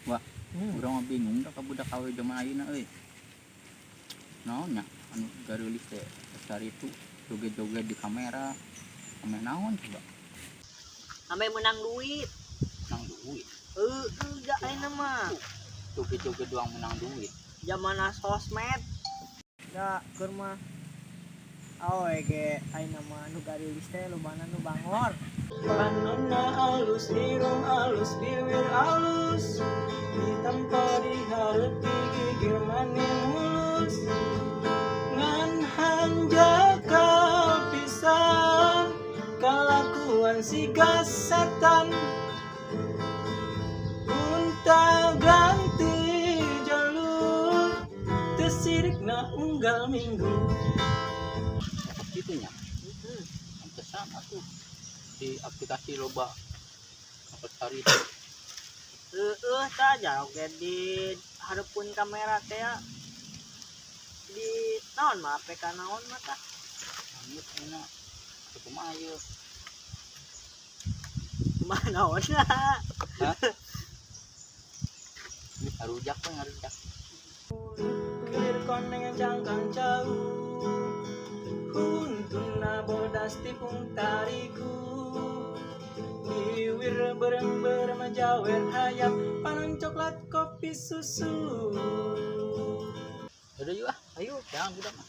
Wah, urang mah bingung dah ka budak awe zaman ayeuna euy. Naon nya anu gareulis teh Lestari itu joget-joget di kamera. Ame naon coba? Sampai menang duit. Menang duit. Enggak ayeuna mah. Joget-joget doang menang duit. Zamanna sosmed. Ya, keur mah. Awe ge ayeuna mah nu gareulis teh lobana nu bangor. Panonna alus, hirung alus, bibir alus, ditampa di hareupi gigir maning mulus, ngan hanjaka pisan kalakuan si setan, unta ganti jalur, tesirikna unggal minggu. Gitu nya. Pantesan atuh di aplikasi loba Lestari itu. Tah joget di hareupeun kamera teh ya. Di naon mah APK naon mah tah? Anu cenah kumaha ieu? Kumaha naon lah. Hah? Ini harujak we harujak. Pilir koneng jangkang jauh, huntuna bodas tipung tariku, diwir berember majawer hayam, panang coklat kopi susu. Udah yuk ah, ayo jangan budak mah.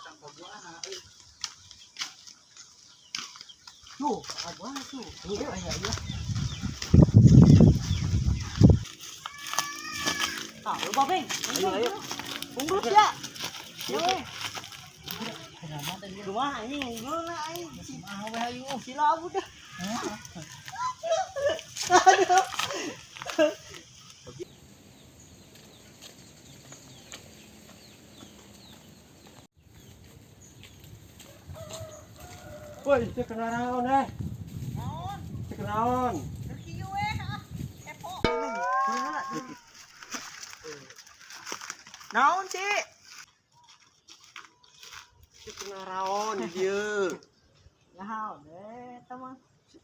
Tanpa buana euy. Tuh, apa tuh? Iya iya. Ah, lu babeng. Ayo. Bungkus ya. Yo. Kumaha anjing unggul na aing. Kumaha we ayo. Sila budak. Aduh. Woi, cek naon eh? Naon? Cek naon? Terkieu we ah. Epo. Naon sih? Cek naon dieu. Naon eta mah?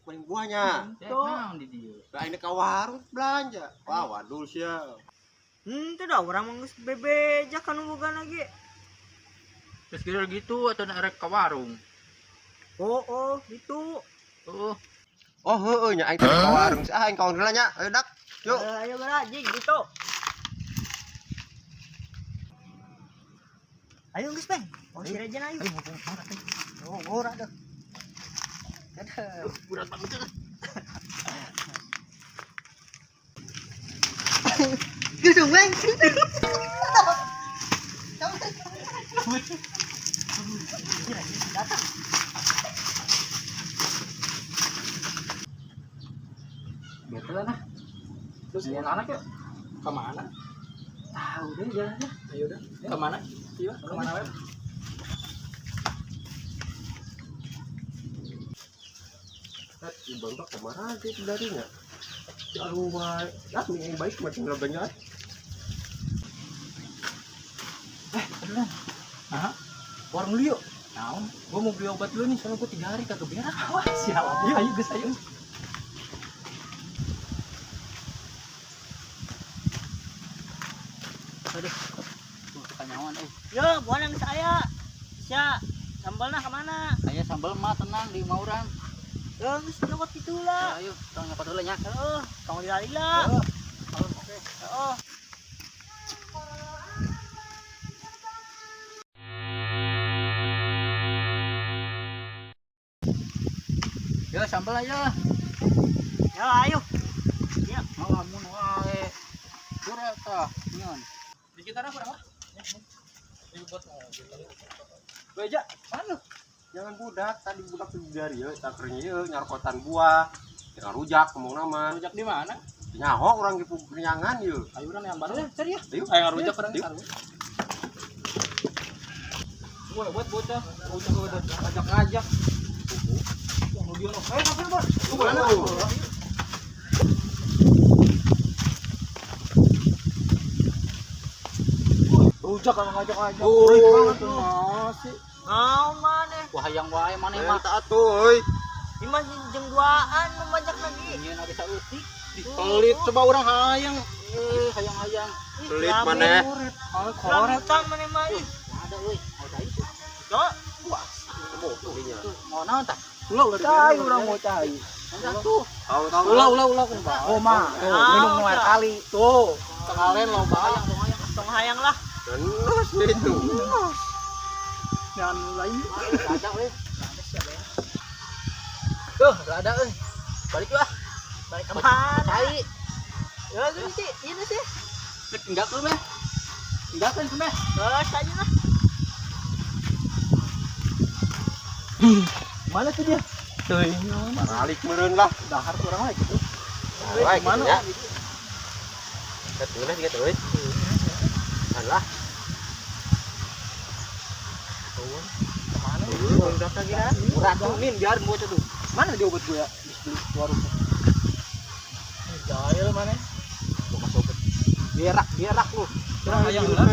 Paling buahnya. Naon di dieu? Lah ini ka warung belanja. Wah, waduh sia. Teu dah urang mah geus bebeja kanu boga lagi. Terus kira gitu atau rek ka warung? Oh, itu. Oh, Oh, heueuh nya aing teh ka warung. Ah, aing kawan heula nya. Ayo dak. Yuk. Ayo berajing gitu. Ayo geus bang. Oh, si Rejen ayo. Oh, ora deh. Ada. berat banget. Gitu bang. Betul lah. Terus yang anak yuk. Kemana? Tahu deh jalannya. Ayo dah. Kemana? Iya, kemana web? Ibang tak kemana aja itu darinya. Aduh, baik. Ah, ini yang baik macam banyak. Beneran. Hah? Warung lu yuk. Naon? Gua mau beli obat dulu nih, soalnya gua 3 hari kagak berak. Wah, siap. Iya, ayo guys, ayo. Aduh. Tuh, ketanyawan Yo, buana geus aya. Sia, sambalna ka mana? Saya sambal mah tenang di Mauran. Yo, geus nyokot kitu lah. Ayo, tong nyokot dulu nya. Heeh, tong lila. Oke. Heeh. Yo, sambal aja. Yo, ayo. Ya, Ngalamun wae. Pura tah, nyon. Di kita apa? Beja, mana? Jangan budak, tadi budak tuh dari ya, takernya ya, nyarkotan buah, dengan rujak, ngomong nama. Rujak di mana? Nyaho orang di penyangan ya. Ayo urang yang baru cari ya. Ayo, Ayo rujak yuk. kadang. Buat bocah, bocah udah ngajak-ngajak. Yang mau dia noh. Ayo ngapain, Bos? Mana? Bujak kalau ngajak-ngajak. Pelit banget tuh. masih. Naon maneh? Wah hayang wae mana mah. Mantap atuh euy. Ini masih jam 2-an membajak lagi. Ieu na bisa eutik. Pelit coba urang hayang. Hayang-hayang. Pelit maneh. Rambutan maneh mah. Ada euy. Mau cai itu. Cok. Bodoh nya. Mau naon tah? Ulah cai urang mau cai. Enggak tuh. Tahu-tahu. Ulah kun Pak. Oh mah, minum minum air air kali. Tuh, Sekalian lo bayang dong hayang. tong hayang lah. Genos itu. Jangan lain. Ada euy. Ada siapa ya? Tuh, ada euy. Balik lah. Balik kemana? Cai. Ya itu sih, ini sih. Enggak tuh meh. Enggak kan meh. Terus aja lah. Mana tuh dia? Tuh, Balik meureun lah. dahar kurang lagi tuh. Baik Mana? ya. Ketulah gitu euy. Alah. Kemana? Udah lagi kan? Murah tuh, Min, biarin bocah tuh. Mana dia obat gue ya? Beli warung. Jahil mana? Gua kasih obat. Berak lu. Hayang lah.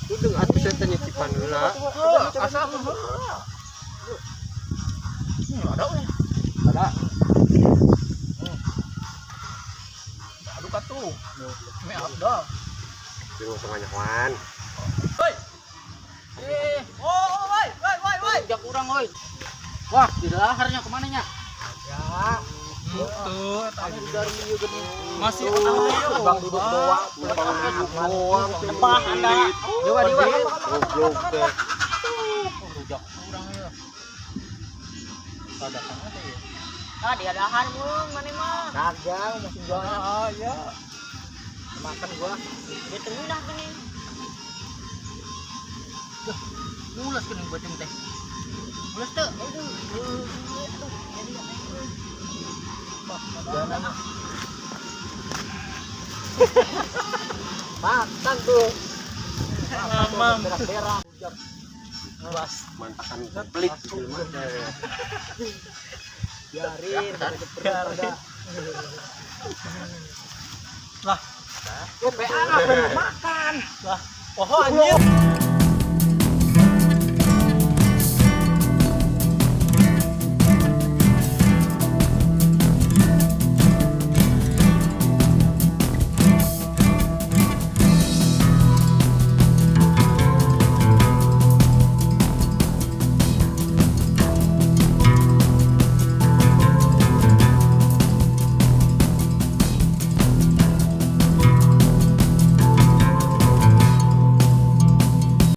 Udeng atuh setan nyicipan heula. Asal tuh. Ada euy. Ada. Aduh katuh. Me ada. Di tengahnya Wan. Hei. Woi. Jak kurang euy. Wah, di daharnya kemana nya? Ya. Tuh, tadi dari ieu geuning. Masih Bang duduk doang. Bang duduk doang. Tebah Anda. Dewa dewa. Goblok teh. Jak kurang ya. Ada kan ada ya. Ah, dia dahan mung mana mah. Dagang masih jualan. Ah, ya. Makan gua. Dia tengah dah gini. Mulas geuning beuting teh. Mulas teu. Makan tuh. Mamam. Berak-berak. Bas. Mantakan pelit gitu mah. Biarin. Biarin. Lah. PA apa makan? Lah. Oh, anjir.